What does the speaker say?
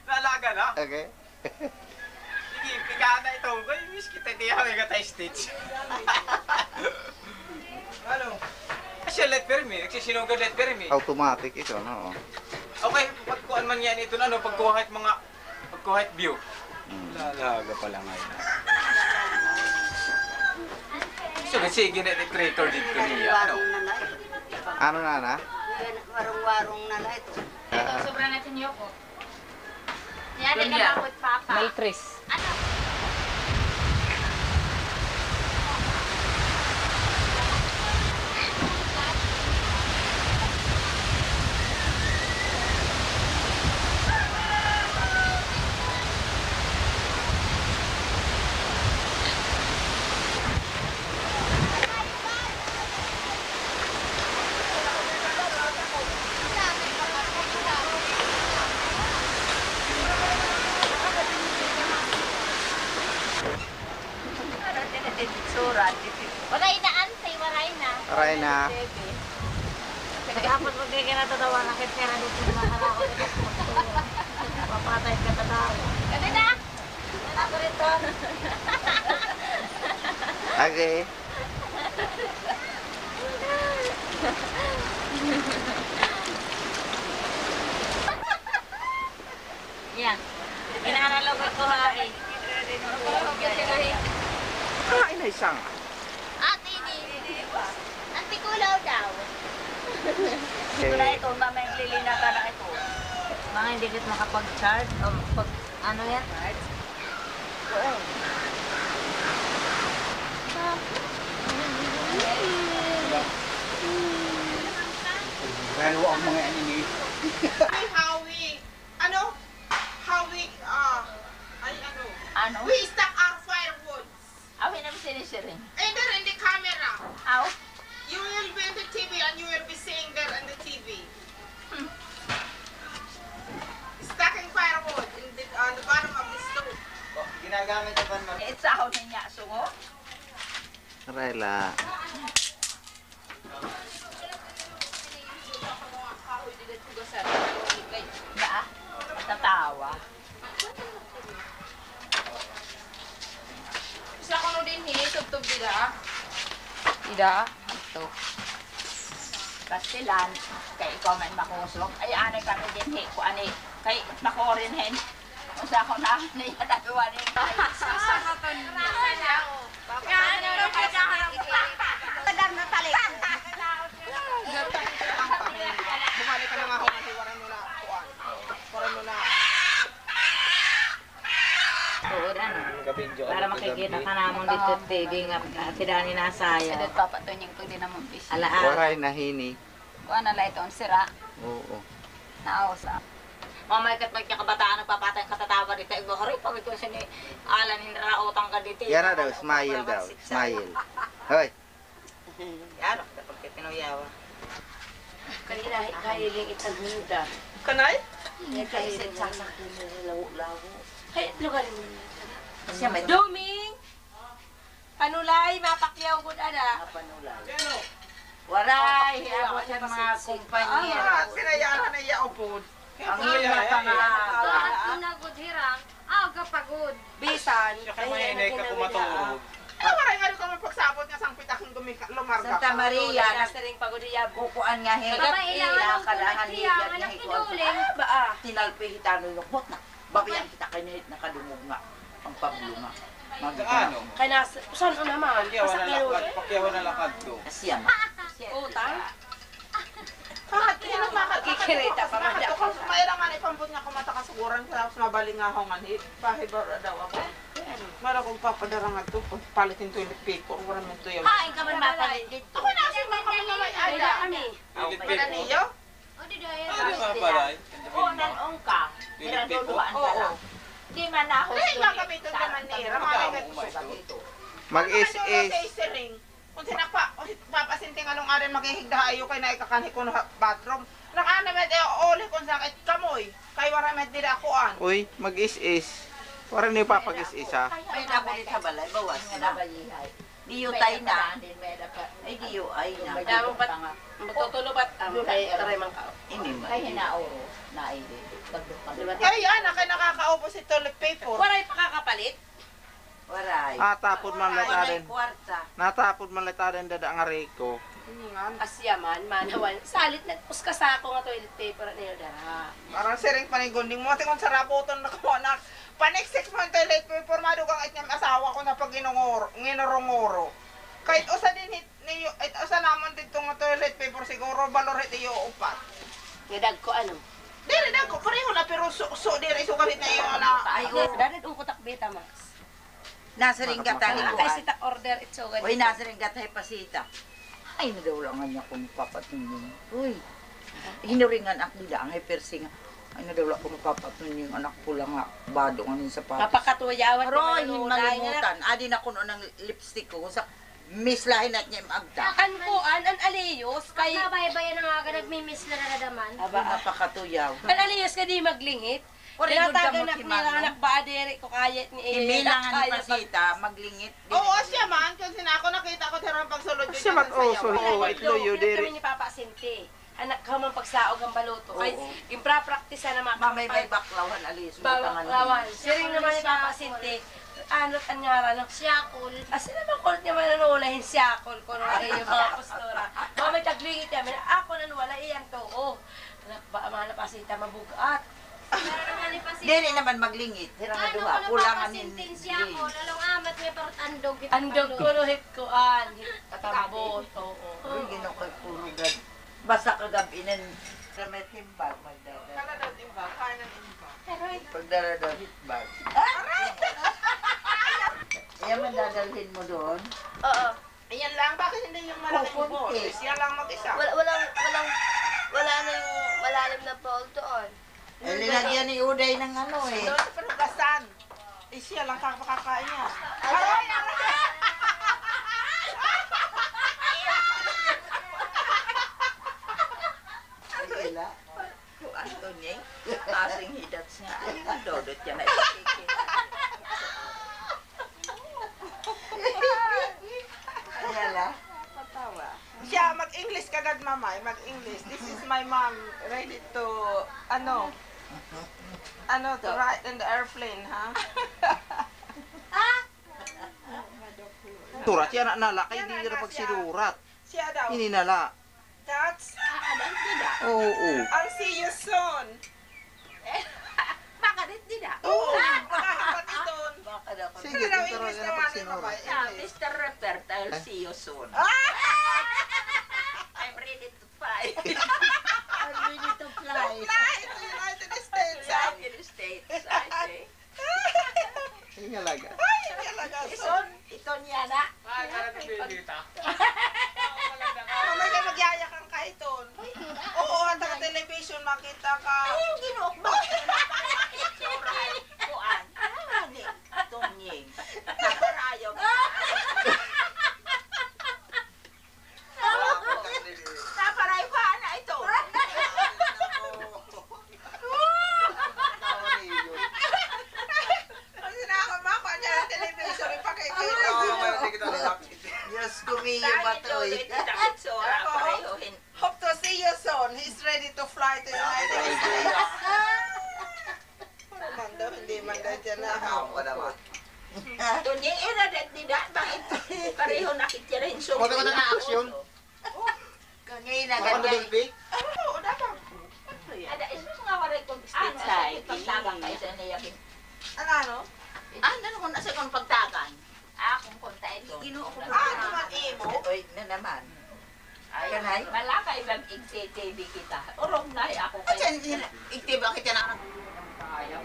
Nalaga na? Okay. Sige, pigaan na ito. Kaya miss kita di ako yung stitch. Ano? Kasi let permi. Nagsisinugad let permi. Automatic ito, no? Okay, pagkuhan man yan ito na, no? Pagkuhit view. Lalaga pala ngayon. So, kasi gina-decorator dito niya. Ano na? Warong-warong na na ito. Ito, sobrang natin yoko. Yan, ito na ako, Papa. Maltris. Ano? Waray na, ante, waray na. Aray na. Dapat huwag kayo kinatatawa na kahit kaya nandito na makalako. Papatay ka tatawa. Gabi na! Wala ko rito. Okay. Yan. Inaanalog ko ha eh. Kain na isang. Ate, ni. Ante kulaw daw. Siguro ito, mamaya lilina ka na ito. Mga hindi kita makapag-charge o pag ano yan? Oo. Lalo ang mga anime. Howie, ano? Howie, ay ano? Ano? We stack our firewoods. Awin namin sinisiring. Either in the camera. Aw? You will be in the TV and you will be seeing there on the TV. Stacking firewood on the bottom of the stove. Ginagamit ka ba? It's ahon niya, sungo. Rela. Na, tatawa. Isa ko no din tubtub dila. Ida, ito. Pastilan, kay ikaw man makusok. Ay, anay kami din, ko ani. Kay makurin hen. Kung sa ako na, niya nagawa niya. Sasahaton niya. Tadam na talik. Bumalik ka na nga ako kasi waran mo na kuan. Waran mo na. Oo, ano. Para makikita ka namon dito TV nga tidani nasaya. Sedot papatunying ko din naman bis. Alaan. Waray na hini. Kuan na lang itong sira. Oo. Nausa. Mamay kat magkakabataan nagpapatay ang katatawa dito. Ibo hori pag ito siya ni alan hindi raotang ka dito. Yan na daw, smile daw. Smile. Hoy. Yan, kapag tinuyawa. Kanina kahiling itagmuda. Kanay? Kahiling sasakin na lawo-lawo. Hay, lugar mo. Siya may Duming! Panulay, mapakyaw ko na na. Panulay. Ano? waray. Ako sa mga kumpanya. Sinayaran na iya upod. Ang hirap ka nga. Lahat ko na good hirang. Aga pagod. Bisan. Siya ka mahinay ka kumatulog. Maray nga rin kami pagsabot nga sang pitakong lumarga. Santa Maria, Nasaring pagodiya. kukuan nga higat. Babay ilang anong Kadahan kulit higat siya. nga Anak hikuan. kinuling. Baa. Tinalpihitano lukbot na. Babayan kita kinihit na kadumog nga. Ang pablo nga. Gaano? Kaya saan ko naman? Pakyawan na lakad to. Asyan. Utang? Kahit kaya Kikirita pa man ako. Mayroon nga ipambot nga kumata kasukuran tapos mabali nga ako nga hit. Pahibar daw ako. Mara kong papadarang nga ito. Palitin toilet paper. Wala mo ito yung... Hain ka man mapalit dito. Ako na kasi mga kami mamay ada. Wala niyo? O, di daya. Ano ba pala? Unan ongka. Hiraduluan ka lang. Di man ako. Kasi nga kami ito naman ni Ramay nga ito. Mag-is-is. Kung papasinting anong arin maghihigda ayo kay na ikakanhi ko na bathroom. Nakana met oli kung sakit kamoy. Kay wara met dira kuan. Uy, mag-is-is. Parang niyo papag-is-is ha. Ay, nabulit sa balay. Bawas nga nabayihay. Diyo tayo na. Ay, diyo ay na. Damang pat, matutulo pat, may taray man ka. Hindi man. Kaya hinaoro. Naili. Ay, anak, kay nakakaupo si toilet paper. Waray pakakapalit. Waray. Natapod man Waray letarin. kwarta. Natapod man letarin dada ang areko. Asyaman, manawan. Salit nagpuskas ako nga toilet paper niyo dara. Parang siring panigunding mo. Tingon sa rabuton na kamo anak. Paneksik mo yung toilet paper. Madugang at niyang asawa ko na pag ginurongoro. Kahit usa din niyo, it usa naman dito nga toilet paper siguro balorit iyo upat. Ngadag ko ano. Dili na ko pareho na pero so diri so kalit na iyo na. Ay, Darit ang kutak beta, Max. nasa ring gatay Ay, ko. si tak order ito ganito. Uy, nasa ring gatay pasita. Ay, nadawlangan niya kung papatunyin. Uy, hinuringan ak nila ang hypersing. Ay, nadawla ko mapapatunyin yung anak ko lang nga. Bado nga sa papas. Napakatuyawan Pero hindi malimutan. Adi na kuno ng lipstick ko. Sa mislahin at niya yung agta. Kan ko an aliyos kay Nabaybayan na nga nagmimiss na naradaman. Aba, napakatuyaw. an aliyos ka di maglingit. Ore, Tinatagan good na gamot nila si Mano. anak ba adere ko kaya ni Imilangan ni Pasita, maglingit. Oo, siya man kasi na ako nakita ko tirang pagsulod Siya man also. Oo, itloyo diri. kami ni Papa Sinti. Anak ka man pagsaog ang baluto. Kay Oo. impra-practice na naman. Mamay may baklawan alis. Bawaklawan. Siring naman ni Papa Sinti. Ano't anyara no? Siyakul. Asi naman kulit niya mananulahin siya kol ko na yung mga postura. Mamay taglingit niya. Ako nanwala iyan to. Oh. Anak ba mana pasita mabugat. Meron nga ni Pasita. Dili naman maglingit. Hirang na duha. Pulangan ni napapasintin siya ko. Lalong amat may parang andog. Andog ko no hit ko an. Katabot. Oo. Uy, ginukay pulugad. Basta kagabi nan. Sa may timbag, magdadal. Kala daw timba, kaya ng timba. Pagdadal hitbag. Ayan man dadalhin mo doon. Oo. Ayan lang, bakit hindi yung malaking Pupunti. bowl? Siya lang mag-isa. Wala na yung malalim na bowl doon. Eh, linagyan ni Uday ng ano eh. Doon sa panugasan. Eh, siya lang kakakain niya. Aray! Sila. Kung Anthony, kasing hidat niya. Ay, dodot niya na isikik. Ayala. Siya, mag-English kagad mamay, mag-English. This is my mom, ready to, to ride in the airplane, ha? Turat yan nala kay di ra pagsidurat. Siya daw, Ini nala. that's, Oo. I'll see you soon. Makarit din ah. Oo, makahapat iton. Baka daw. Sige, Pero daw tuturuan English ka na naman ni pagsinurat. mamay, Ah, English. Mr. Rupert, I'll see you soon. I'm ready to fly. I'm ready to fly. Fly to the United States, ha? United States, I say. Sige laga. Ay, talaga, son. Ito niya na. Mamay ka magyayakang ka iton. Oo, ang taga-television, makita ka. Yung ginuok ba? Kuan. Ano? Tonying. Nakarayo. Naparay pa na ito. Kasi nakamako niya ng television, ipakikita. Yes, kumiyo ba to eh. Hope to see you soon. He's ready to fly to United States. Man daw, hindi man daw dyan na. Tonying, tidak. Bakit pareho nakitirin so. Wala ka na action. Kangay na Ano ganyan. dulbi? Oo, dapat. Ada isus nga waray kong pagtagan kayo sa niyakin. Ano? Ano kung nasa kong pagtagan? Akong konta ito. Ginuo ko Tuman imo. Oy, na naman. Kanay? Wala kay bang igtitv kita. Urong na ako kayo. Igtiba kita na. Ayaw.